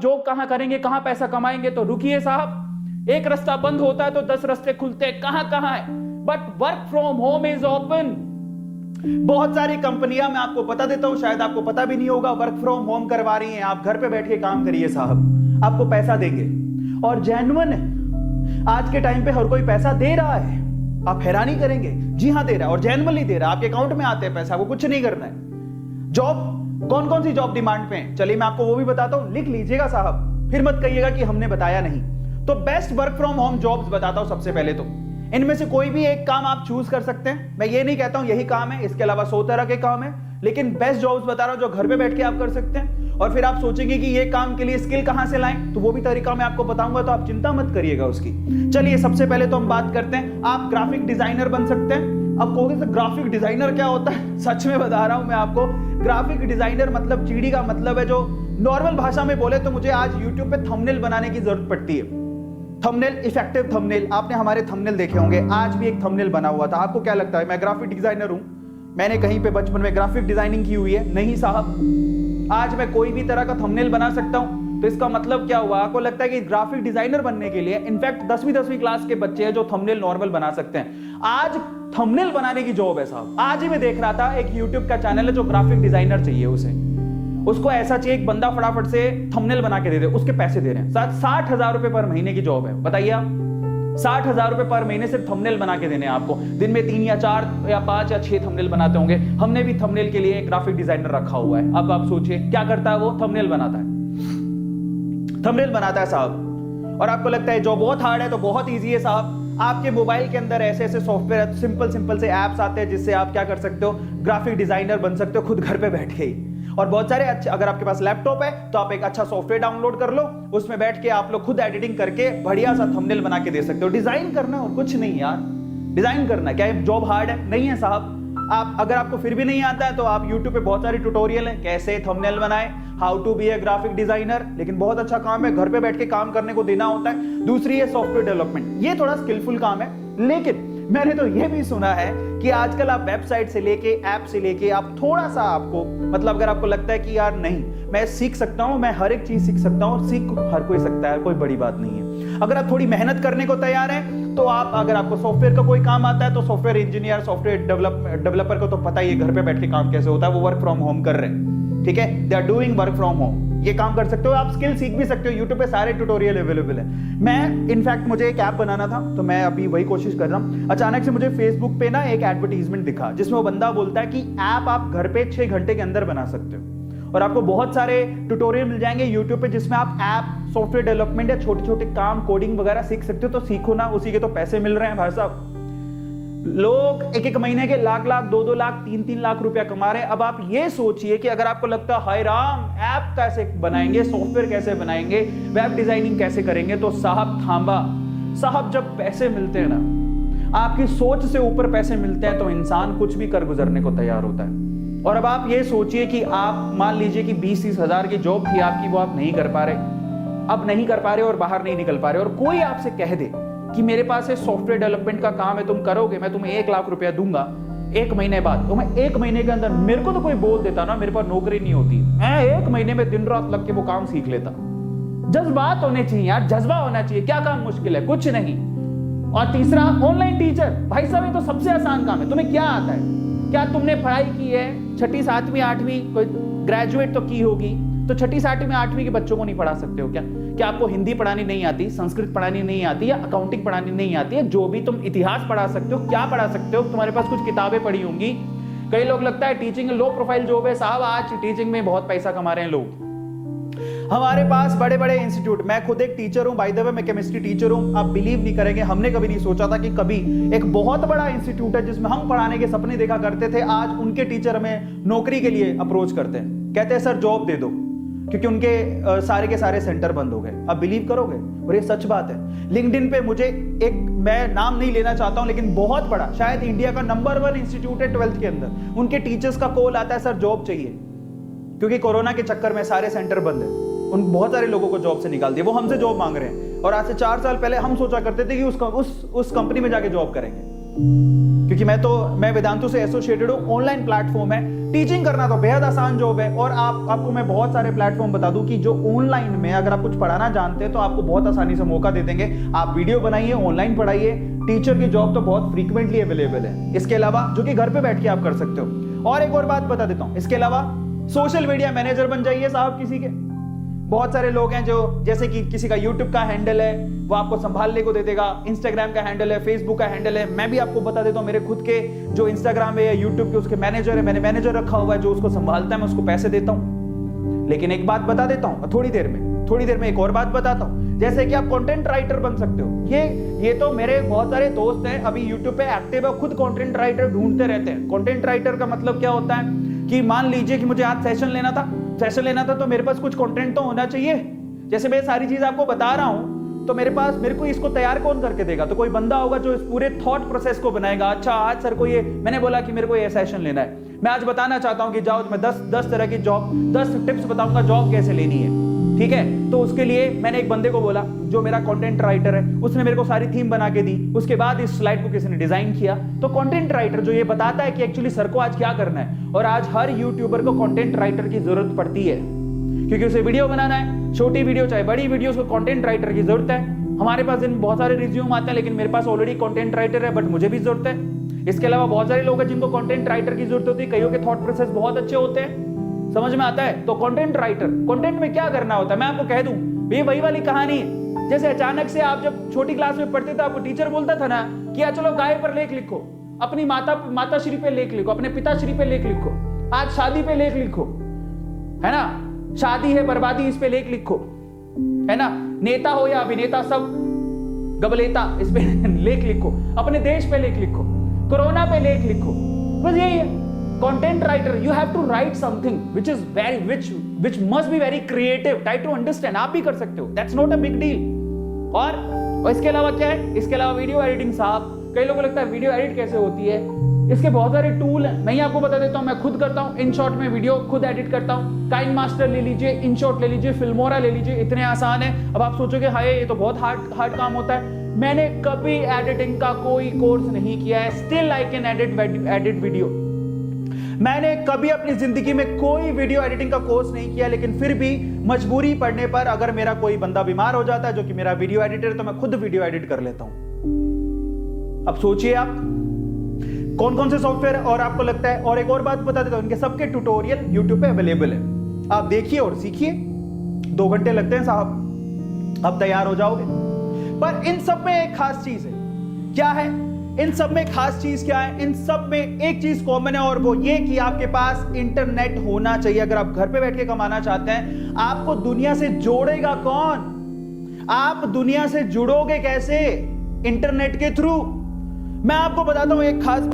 Job कहां करेंगे, कहां पैसा कमाएंगे? तो रुकिए साहब, एक रास्ता बंद होता है तो 10 रास्ते खुलते हैं, कहां कहां है। But work from home is open. बहुत सारी कंपनियां, मैं आपको बता देता हूं, शायद आपको पता भी नहीं होगा, वर्क फ्रॉम होम करवा रही हैं। आप घर पे बैठ के काम करिए साहब, आपको पैसा देंगे और जेन्युइन है। आज के टाइम पे हर कोई पैसा दे रहा है, आप हैरानी करेंगे। जी हां, दे रहा है और जेन्युइनली दे रहा है। आपके अकाउंट में आते हैं पैसा, वो कुछ नहीं करना है। जॉब कौन कौन सी जॉब डिमांड पे है, चलिए मैं आपको वो भी बताता हूं, लिख लीजिएगा साहब, फिर मत कहिएगा कि हमने बताया नहीं। तो best work from home jobs बताता हूं। सबसे पहले तो इनमें से कोई भी एक काम आप चूज कर सकते हैं। मैं ये नहीं कहता हूं यही काम है, इसके अलावा 100 तरह के काम है, लेकिन बेस्ट जॉब्स बता रहा हूं जो घर पे बैठ के आप कर सकते हैं। और फिर आप सोचेंगे कि ये काम के लिए स्किल कहां से लाएं, तो वो भी तरीका मैं आपको बताऊंगा, तो आप चिंता मत करिएगा उसकी। चलिए सबसे पहले तो हम बात करते हैं, आप ग्राफिक डिजाइनर बन सकते हैं। अब कहोगे सर ग्राफिक डिजाइनर क्या होता है? सच में बता रहा हूं मैं आपको, ग्राफिक डिजाइनर मतलब जीडी का मतलब है, जो नॉर्मल भाषा में बोले तो मुझे आज यूट्यूब पे थंबनेल बनाने की जरूरत पड़ती है। Thumbnail, effective thumbnail. आपने हमारे थंबनेल देखे होंगे, आज भी एक थंबनेल बना हुआ था। आपको क्या लगता है मैं ग्राफिक डिजाइनर हूं? मैंने कहीं पे बचपन में ग्राफिक डिजाइनिंग की हुई है? नहीं साहब। आज मैं कोई भी तरह का थंबनेल बना सकता हूं, तो इसका मतलब क्या हुआ? आपको लगता है कि ग्राफिक डिजाइनर बनने के लिए, इनफैक्ट 10वीं क्लास के बच्चे हैं जो थंबनेल नॉर्मल बना सकते हैं। आज थंबनेल बनाने की जॉब है साहब। आज ही मैं देख रहा था, एक यूट्यूब का चैनल है जो ग्राफिक डिजाइनर चाहिए उसको ऐसा चाहिए एक बंदा फटाफट से थंबनेल बना के दे दे, उसके पैसे दे रहे हैं। 60,000 रुपए पर महीने की जॉब है, बताइए आप। 60,000 रुपए पर महीने सिर्फ थंबनेल बना के देने आपको। दिन में 3 या 4 या 5 या 6 थंबनेल बनाते होंगे। हमने भी थंबनेल के लिए एक ग्राफिक डिजाइनर रखा हुआ है। अब आप सोचिए क्या करता है वो? थंबनेल बनाता है, थंबनेल बनाता है साहब। और आपको लगता है जॉब बहुत हार्ड है, तो बहुत ईजी है साहब। आपके मोबाइल के अंदर ऐसे ऐसे सॉफ्टवेयर, सिंपल से ऐप्स आते हैं जिससे आप क्या कर सकते हो, ग्राफिक डिजाइनर बन सकते हो खुद घर पे बैठ के ही। और बहुत सारे अच्छे, अगर आपके पास लैपटॉप है तो आप एक अच्छा सॉफ्टवेयर डाउनलोड कर लो, उसमें बैठ के आप लोग खुद एडिटिंग करके बढ़िया सा थंबनेल बना के दे सकते हो। डिजाइन करना और कुछ नहीं यार, डिजाइन करना। क्या ये जॉब हार्ड है? नहीं है साहब। आप अगर आपको फिर भी नहीं आता है तो आप YouTube पे बहुत सारे ट्यूटोरियल है, कैसे थंबनेल बनाए, how to be a graphic designer. लेकिन बहुत अच्छा काम है, घर पे बैठ के काम करने को देना होता है। दूसरी है सॉफ्टवेयर डेवलपमेंट, ये थोड़ा स्किलफुल काम है। लेकिन मैंने तो ये भी सुना है कि आजकल आप वेबसाइट से लेके, ऐप से लेके, आप थोड़ा सा आपको मतलब अगर आपको लगता है कि यार नहीं मैं सीख सकता हूं, मैं हर एक चीज सीख सकता हूं, सीख हर कोई सकता है, कोई बड़ी बात नहीं है। अगर आप थोड़ी मेहनत करने को तैयार हैं तो आप, अगर आपको सॉफ्टवेयर का कोई काम आता है तो सॉफ्टवेयर इंजीनियर, सॉफ्टवेयर डेवलपर को तो पता ही है घर पे बैठ के काम कैसे होता है। वो वर्क फ्रॉम होम कर रहे हैं, ठीक है, they are doing work from home. ये काम कर सकते हो, आप स्किल सीख भी सकते हो। यूट्यूब पे सारे ट्यूटोरियल अवेलेबल है। मैं इनफैक्ट मुझे एक ऐप बनाना था, तो मैं अभी वही कोशिश कर रहा हूं। अचानक से मुझे फेसबुक पे ना एक एडवर्टीजमेंट दिखा जिसमें वो बंदा बोलता है कि ऐप आप घर पे 6 घंटे के अंदर बना सकते हो। और आपको बहुत सारे ट्यूटोरियल मिल जाएंगे यूट्यूब पे जिसमें आप ऐप, सॉफ्टवेयर डेवलपमेंट या छोटे छोटे काम, कोडिंग वगैरह सीख सकते हो। तो सीखो ना, उसी के तो पैसे मिल रहे हैं भाई साहब। लोग 1-1 महीने के लाख 2-2 लाख 3-3 लाख रुपया कमा रहे हैं। अब आप ये सोचिए कि अगर आपको लगता है हाय राम, ऐप कैसे बनाएंगे, सॉफ्टवेयर कैसे बनाएंगे, वेब डिजाइनिंग कैसे करेंगे, तो साहब थांबा साहब, जब पैसे मिलते हैं ना, आपकी सोच से ऊपर पैसे मिलते हैं तो इंसान कुछ भी कर गुजरने को तैयार होता है। और अब आप ये सोचिए कि आप मान लीजिए कि 20-30 हजार की जॉब थी आपकी, वो आप नहीं कर पा रहे, अब नहीं कर पा रहे और बाहर नहीं निकल पा रहे, और कोई आपसे कह दे कि मेरे पास ये सॉफ्टवेयर डेवलपमेंट का काम है, तुम करोगे, मैं तुम्हें 1 लाख रुपया दूंगा 1 महीने बाद। तो मैं 1 महीने के अंदर, मेरे को तो कोई बोल देता ना, मेरे पास नौकरी नहीं होती, मैं 1 महीने में दिन रात लग के वो काम सीख लेता। जज्बात होने चाहिए यार, जज्बा होना चाहिए। क्या काम मुश्किल है? कुछ नहीं। और तीसरा, ऑनलाइन टीचर। भाई साहब ये तो सबसे आसान काम है। तुम्हें क्या आता है? क्या तुमने पढ़ाई की है 6ठी 7वीं 8वीं, कोई ग्रेजुएट तो की होगी, तो 6ठी 7वीं 8वीं के बच्चों को नहीं पढ़ा सकते हो क्या? क्या आपको हिंदी पढ़ानी नहीं आती, संस्कृत पढ़ानी नहीं आती, या अकाउंटिंग पढ़ानी नहीं आती है? जो भी तुम इतिहास पढ़ा सकते हो, क्या पढ़ा सकते हो? तुम्हारे पास कुछ किताबें पढ़ी होंगी। कई लोग लगता है टीचिंग लो प्रोफाइल जॉब है साहब, आज टीचिंग में बहुत पैसा कमा रहे हैं लोग। हमारे पास बड़े बड़े इंस्टीट्यूट, मैं खुद एक टीचर हूं, बाय द वे मैं केमिस्ट्री टीचर हूं। आप बिलीव नहीं करेंगे, हमने कभी नहीं सोचा था कि कभी एक बहुत बड़ा इंस्टीट्यूट है जिसमें हम पढ़ाने के सपने देखा करते थे, आज उनके टीचर हमें नौकरी के लिए अप्रोच करते हैं, कहते हैं सर जॉब दे दो, क्योंकि उनके सारे के सारे सेंटर बंद हो गए। अब बिलीव करोगे, और ये सच बात है। लिंक्डइन पे मुझे एक, मैं नाम नहीं लेना चाहता हूं, लेकिन बहुत बड़ा, शायद इंडिया का नंबर 1 इंस्टीट्यूट है 12th के अंदर, उनके टीचर्स का कॉल आता है सर जॉब चाहिए, क्योंकि कोरोना के चक्कर में सारे सेंटर बंद है, उन बहुत सारे लोगों को जॉब से निकाल दिया। वो हमसे जॉब मांग रहे हैं, और आज से 4 साल पहले हम सोचा करते थे कि उस कंपनी में जाके जॉब करेंगे, क्योंकि मैं वेदांतु से एसोसिएटेड हूं। ऑनलाइन प्लेटफॉर्म है, टीचिंग करना तो बेहद आसान जॉब है। और आपको मैं बहुत सारे प्लेटफॉर्म बता दूं कि जो ऑनलाइन में अगर आप कुछ पढ़ाना जानते हैं तो आपको बहुत आसानी से मौका दे देंगे। आप वीडियो बनाइए, ऑनलाइन पढ़ाइए, टीचर की जॉब तो बहुत फ्रीक्वेंटली अवेलेबल है। इसके अलावा जो कि घर पे बैठ के आप कर सकते हो। और एक और बात बता देता हूं, इसके अलावा सोशल मीडिया मैनेजर बन जाइए साहब किसी के। बहुत सारे लोग हैं जो, जैसे कि किसी का यूट्यूब का हैंडल है वो आपको संभालने को दे देगा, इंस्टाग्राम का हैंडल है, फेसबुक का हैंडल है। मैं भी आपको बता देता हूं, मेरे खुद के जो इंस्टाग्राम है या यूट्यूब के उसके मैनेजर है, मैंने मैनेजर रखा हुआ है जो उसको संभालता है, मैं उसको पैसे देता हूं। लेकिन एक बात बता देता हूं, थोड़ी देर में एक और बात बताता हूं, जैसे कि आप कंटेंट राइटर बन सकते हो। ये तो मेरे बहुत सारे दोस्त हैं अभी यूट्यूब पे एक्टिव है, खुद कंटेंट राइटर ढूंढते रहते हैं। कंटेंट राइटर का मतलब क्या होता है कि मान लीजिए कि मुझे आज सेशन लेना था तो मेरे पास कुछ कंटेंट तो होना चाहिए। जैसे मैं सारी चीज आपको बता रहा हूं तो मेरे को इसको तैयार कौन करके देगा? तो कोई बंदा होगा जो इस पूरे थॉट प्रोसेस को बनाएगा। अच्छा आज सर को मैंने बोला कि मेरे को ये सेशन लेना है, मैं आज बताना चाहता हूं कि जाओ मैं 10 तरह की जॉब, 10 टिप्स बताऊंगा जॉब कैसे लेनी है, ठीक है? तो उसके लिए मैंने एक बंदे को बोला जो मेरा कंटेंट राइटर है, उसने मेरे को सारी थीम बना के दी। उसके बाद इस स्लाइड को किसी ने डिजाइन किया। तो कंटेंट राइटर जो ये बताता है कि एक्चुअली सर को आज क्या करना है। और आज हर यूट्यूबर को कंटेंट राइटर की जरूरत पड़ती है, क्योंकि उसे वीडियो बनाना है, छोटी वीडियो चाहे बड़ी वीडियो, उसको कंटेंट राइटर की जरूरत है। हमारे पास इन बहुत सारे रिज्यूम आते हैं, लेकिन मेरे पास ऑलरेडी कंटेंट राइटर है, बट मुझे भी जरूरत है। इसके अलावा बहुत सारे लोग हैं जिनको कंटेंट राइटर की जरूरत होती है, कईयों के थॉट प्रोसेस बहुत अच्छे होते हैं, समझ में आता है। तो कंटेंट राइटर, कंटेंट में क्या करना होता है मैं आपको कह दूं, ये वही वाली कहानी है। जैसे अचानक से आप जब छोटी क्लास में पढ़ते थे, आपको टीचर बोलता था ना कि चलो गाय पर लेख लिखो, अपनी माताश्री पे लेख लिखो, अपने पिताश्री पे लेख लिखो, आज शादी पे लेख लिखो, है ना, शादी है बर्बादी इस पे लेख लिखो, है ना, नेता हो या अभिनेता सब गबलेता इस पे लेख लिखो, अपने देश पे लेख लिखो, कोरोना पे लेख लिखो, बस यही है content writer. You have to write something which must be very creative, try to understand। आप भी कर सकते हो, that's not a big deal. और इसके अलावा क्या है, इसके अलावा वीडियो एडिटिंग साहब, कई लोगों को लगता है वीडियो एडिट कैसे होती है, इसके बहुत सारे टूल हैं, मैं ही आपको बता देता हूं। मैं खुद करता हूं, InShot में वीडियो खुद एडिट करता हूं। काइनमास्टर ले लीजिए, InShot ले लीजिए, फिल्मोरा ले लीजिए, इतने आसान है। अब आप सोचोगे हाय ये तो बहुत हार्ड काम होता है। मैंने कभी एडिटिंग का कोई कोर्स नहीं किया है, still I can edit video. मैंने कभी अपनी जिंदगी में कोई वीडियो एडिटिंग का कोर्स नहीं किया, लेकिन फिर भी मजबूरी पड़ने पर अगर मेरा कोई बंदा बीमार हो जाता है जो कि मेरा वीडियो एडिटर है, तो मैं खुद वीडियो एडिट कर लेता हूं। अब सोचिए आप कौन कौन से सॉफ्टवेयर, और आपको लगता है, और एक और बात बता देता हूं, इनके सबके ट्यूटोरियल YouTube पे अवेलेबल है, आप देखिए और सीखिए। 2 घंटे लगते हैं साहब, अब तैयार हो जाओगे। पर इन सब में एक खास चीज है, क्या है? इन सब में खास चीज क्या है? इन सब में एक चीज कॉमन है, और वो ये कि आपके पास इंटरनेट होना चाहिए। अगर आप घर पे बैठ के कमाना चाहते हैं, आपको दुनिया से जोड़ेगा कौन? आप दुनिया से जुड़ोगे कैसे? इंटरनेट के थ्रू। मैं आपको बताता हूं एक खास